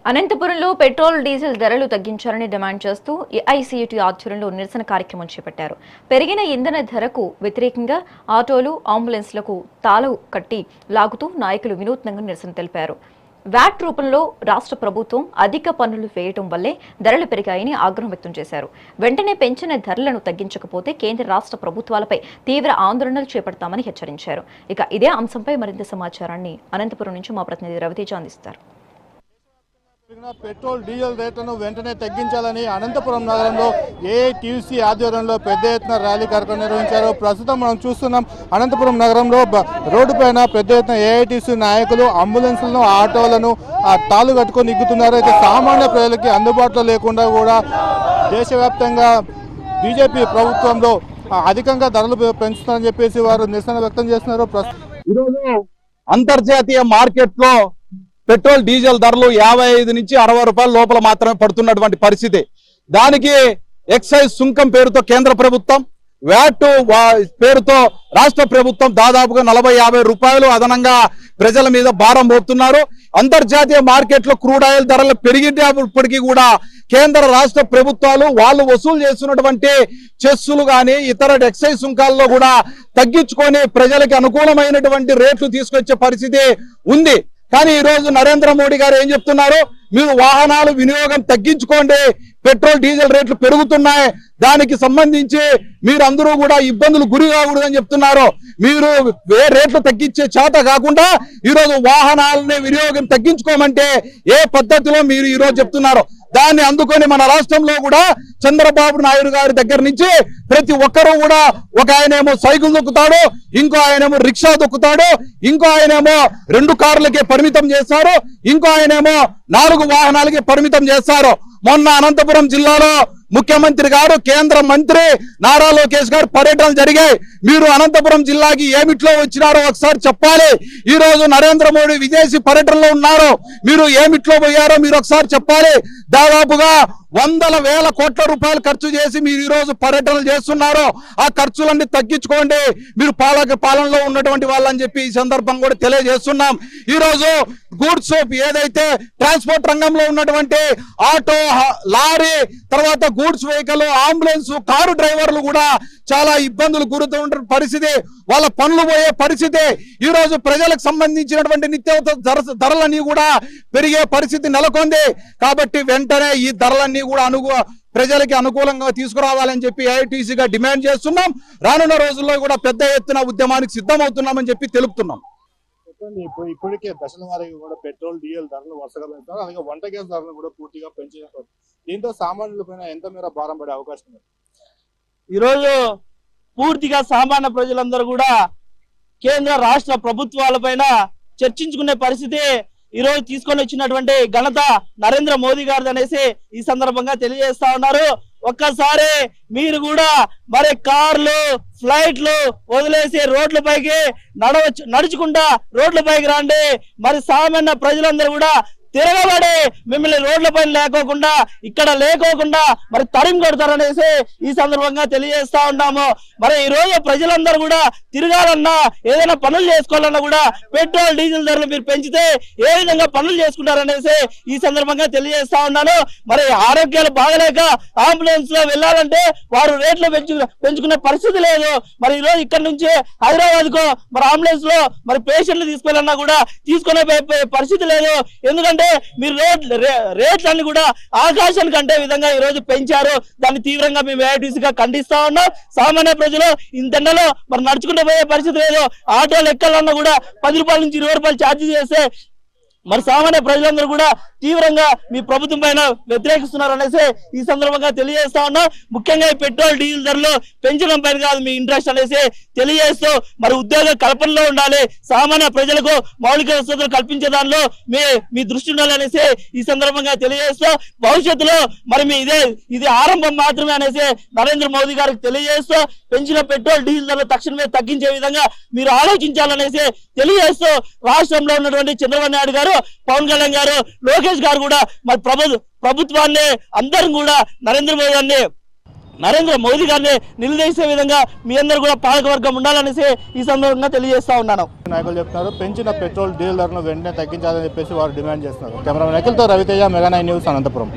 అనంతపురంలో petrol diesel ధరలు తగ్గించాలని డిమాండ్ చేస్తూ ఏఐసీయూటీ ఆధ్వర్యంలో నిరసన కార్యక్రమం చేపట్టారు. పెరిగిన ఇంధన ధరకు వ్యతిరేకంగా ఆటోలు, అంబులెన్స్లకు తాళం కట్టి లాగుతూ నాయకులు వినూత్నంగా నిరసన తెలిపారు. వ్యాట్ రూపంలో రాష్ట్ర ప్రభుత్వం అధిక పన్నులు వేయటం వల్లే ధరలు పెరిగాయని ఆగ్రహం వ్యక్తం చేశారు. వెంటనే పెంచిన ధరలను తగ్గించకపోతే కేంద్ర రాష్ట్ర ప్రభుత్వాలపై తీవ్ర ఆందోళనలు చేపడతామని హెచ్చరించారు. ఇక ఇదే అంశంపై మరింత సమాచారాన్ని అనంతపురం నుంచి మా ప్రతినిధి రవితేజ అందిస్తారు. పెట్రోల్ డీజిల్ రేట్లను వెంటనే తగ్గించాలని అనంతపురం నగరంలో ఏఐటీయూసీ ఆధ్వర్యంలో పెద్ద ఎత్తున ర్యాలీ కార్యక్రమం నిర్వహించారు. ప్రస్తుతం మనం చూస్తున్నాం అనంతపురం నగరంలో రోడ్డు పైన పెద్ద ఎత్తున ఏఐటీయూసీ నాయకులు అంబులెన్స్లను, ఆటోలను తాళ్ళు కట్టుకొని ఇగ్గుతున్నారు. అయితే సామాన్య ప్రజలకి అందుబాటులో లేకుండా కూడా దేశవ్యాప్తంగా బీజేపీ ప్రభుత్వంలో అధికంగా ధరలు పెంచుతారని చెప్పేసి వారు నిరసన వ్యక్తం చేస్తున్నారు. ఈరోజు అంతర్జాతీయ మార్కెట్లో పెట్రోల్ డీజిల్ ధరలు 55 నుంచి 60 రూపాయల లోపల మాత్రమే పడుతున్నటువంటి పరిస్థితి. దానికి ఎక్సైజ్ సుంకం పేరుతో కేంద్ర ప్రభుత్వం, వ్యాట్ పేరుతో రాష్ట్ర ప్రభుత్వం దాదాపుగా 40-50 రూపాయలు అదనంగా ప్రజల మీద భారం మోపుతున్నారు. అంతర్జాతీయ మార్కెట్లో క్రూడ్ ఆయిల్ ధరలు పెరిగినప్పటికీ కూడా కేంద్ర రాష్ట్ర ప్రభుత్వాలు వాళ్ళు వసూలు చేస్తున్నటువంటి చెస్సులు కానీ ఇతర ఎక్సైజ్ సుంకాల్లో కూడా తగ్గించుకొని ప్రజలకి అనుకూలమైనటువంటి రేట్లు తీసుకొచ్చే పరిస్థితి ఉంది. కానీ ఈ రోజు నరేంద్ర మోడీ గారు ఏం చెప్తున్నారు? మీరు వాహనాలు వినియోగం తగ్గించుకోండి, పెట్రోల్ డీజిల్ రేట్లు పెరుగుతున్నాయి, దానికి సంబంధించి మీరందరూ కూడా ఇబ్బందులు గురి కాకూడదని చెప్తున్నారు. మీరు రేట్లు తగ్గించే చేత కాకుండా ఈరోజు వాహనాలని వినియోగం తగ్గించుకోమంటే ఏ పద్ధతిలో మీరు ఈరోజు చెప్తున్నారు? దాన్ని అందుకొని మన రాష్ట్రంలో కూడా చంద్రబాబు నాయుడు గారి దగ్గర నుంచి ప్రతి ఒక్కరూ కూడా ఒక ఆయనేమో సైకిల్ దొక్కుతాడు, ఇంకో ఆయనేమో రిక్షా దొక్కుతాడు, ఇంకో ఆయనేమో 2 కార్లకే పరిమితం చేస్తారు, ఇంకో ఆయనేమో 4 వాహనాలకి పరిమితం చేస్తారు. మొన్న అనంతపురం జిల్లాలో ముఖ్యమంత్రి గారు, కేంద్ర మంత్రి నారా లోకేష్ గారు పర్యటనలు జరిగాయి. మీరు అనంతపురం జిల్లాకి ఏమిట్లో వచ్చినారో ఒకసారి చెప్పాలి. ఈ రోజు నరేంద్ర మోడీ విదేశీ పర్యటనలో ఉన్నారు, మీరు ఏమిట్లో పోయారో మీరు ఒకసారి చెప్పాలి. దాదాపుగా 100,000 కోట్ల రూపాయలు ఖర్చు చేసి మీరు ఈ రోజు పర్యటనలు చేస్తున్నారు. ఆ ఖర్చులన్నీ తగ్గించుకోండి, మీరు పాలనలో ఉన్నటువంటి వాళ్ళని చెప్పి ఈ సందర్భం కూడా తెలియజేస్తున్నాం. ఈ రోజు గూడ్స్ ఏదైతే ట్రాన్స్పోర్ట్ రంగంలో ఉన్నటువంటి ఆటో, లారీ, తర్వాత గూడ్స్ వెహికల్, అంబులెన్స్, కారు డ్రైవర్లు కూడా చాలా ఇబ్బందులు గురవుతున్న పరిస్థితి, వాళ్ళ పనులు పోయే పరిస్థితి. ఈ రోజు ప్రజలకు సంబంధించినటువంటి నిత్యావసర ధరలన్నీ కూడా పెరిగే పరిస్థితి నెలకొంది. కాబట్టి వెంటనే ఈ ధరలన్నీ కూడా ప్రజలకి అనుకూలంగా తీసుకురావాలని చెప్పి ఏఐటీసీగా డిమాండ్ చేస్తున్నాం. రానున్న రోజుల్లో కూడా పెద్ద ఎత్తున ఉద్యమానికి సిద్ధమవుతున్నామని చెప్పి తెలుపుతున్నాం. ఇప్పటికే దశల వారీగా కూడా పెట్రోల్ డీజిల్ ధరలు వరుసగా పెంచుతారు, అలాగే వంట గ్యాస్ ధరలు కూడా పూర్తిగా పెంచారు. దీంతో సామాన్యులపైన ఎంత మేర భారం పడే అవకాశం ఉంది? ఈరోజు పూర్తిగా సామాన్య ప్రజలందరూ కూడా కేంద్ర రాష్ట్ర ప్రభుత్వాలపైన చర్చించుకునే పరిస్థితి ఈరోజు తీసుకొని వచ్చినటువంటి ఘనత నరేంద్ర మోదీ గారిది అనేసి ఈ సందర్భంగా తెలియజేస్తా ఉన్నారు. ఒక్కసారి మీరు కూడా మరి కార్లు, ఫ్లైట్లు వదిలేసి రోడ్లపైకి నడుచుకుంటా రోడ్లపైకి రండి. మరి సామాన్య ప్రజలందరూ కూడా తిరగబడి మిమ్మల్ని రోడ్లపైన లేకోకుండా, ఇక్కడ లేకోకుండా మరి తరిం కొడతారనేసి ఈ సందర్భంగా తెలియజేస్తా ఉన్నాము. మరి ఈ రోజు ప్రజలందరూ కూడా తిరగాలన్నా, ఏదైనా పనులు చేసుకోవాలన్నా కూడా పెట్రోల్ డీజిల్ ధరలు మీరు పెంచితే ఏ విధంగా పనులు చేసుకుంటారనేసి ఈ సందర్భంగా తెలియజేస్తా ఉన్నాను. మరి ఆరోగ్యాలు బాగలేక అంబులెన్స్ లో వెళ్ళాలంటే వారు రేట్లు పెంచుకునే పరిస్థితి లేదు. మరి ఈ రోజు ఇక్కడ నుంచి హైదరాబాద్ కు మరి అంబులెన్స్ లో మరి పేషెంట్లు తీసుకెళ్ళన్నా కూడా తీసుకునే పరిస్థితి లేదు. ఎందుకంటే మీరు రేట్లన్నీ కూడా ఆకాశానికి అంటే విధంగా ఈ రోజు పెంచారు. దాన్ని తీవ్రంగా మేము ఏఐటీసీగా ఖండిస్తా ఉన్నాం. సామాన్య ప్రజలు ఇంతెండలో మరి నడుచుకుంటూ పోయే పరిస్థితి లేదు. ఆటోలు ఎక్కాలన్నా కూడా 10 రూపాయల నుంచి 20 రూపాయలు ఛార్జ్ చేస్తే మరి సామాన్య ప్రజలందరూ కూడా తీవ్రంగా మీ ప్రభుత్వం పైన వ్యతిరేకిస్తున్నారు అనేసి ఈ సందర్భంగా తెలియజేస్తా ఉన్నాం. ముఖ్యంగా ఈ పెట్రోల్ డీజిల్ ధరలు పెంచడం పైన కాదు మీ ఇంట్రెస్ట్ అనేసి తెలియజేస్తూ మరి ఉద్యోగ కల్పనలో ఉండాలి, సామాన్య ప్రజలకు మౌలిక వసతులు కల్పించే దానిలో మీ దృష్టి ఉండాలనేసి ఈ సందర్భంగా తెలియజేస్తూ భవిష్యత్తులో మరి ఇది ఆరంభం మాత్రమే అనేసి నరేంద్ర మోదీ గారికి తెలియజేస్తూ పెంచిన పెట్రోల్ డీజిల్ ధరలు తక్షణమే తగ్గించే విధంగా మీరు ఆలోచించాలనేసి తెలియజేస్తూ రాష్ట్రంలో ఉన్నటువంటి చంద్రబాబు నాయుడు గారు, పవన్ కళ్యాణ్ గారు, లోకేష్ గారు కూడా మరి ప్రభుత్వాన్ని అందరం కూడా నరేంద్ర మోదీ గారిని నరేంద్ర మోదీ గారిని నిలదీసే విధంగా మీ అందరూ కూడా పాలకవర్గం ఉండాలనేసి ఈ సందర్భంగా తెలియజేస్తా ఉన్నాను. నాయకులు చెప్తున్నారు పెంచిన పెట్రోల్ డీజిల్ ధరలను వెంటనే తగ్గించాలని చెప్పేసి వారు డిమాండ్ చేస్తున్నారు. కెమెరామెన్ అఖిల్తో రవితేజ, మెగా 9 న్యూస్, అనంతపురం.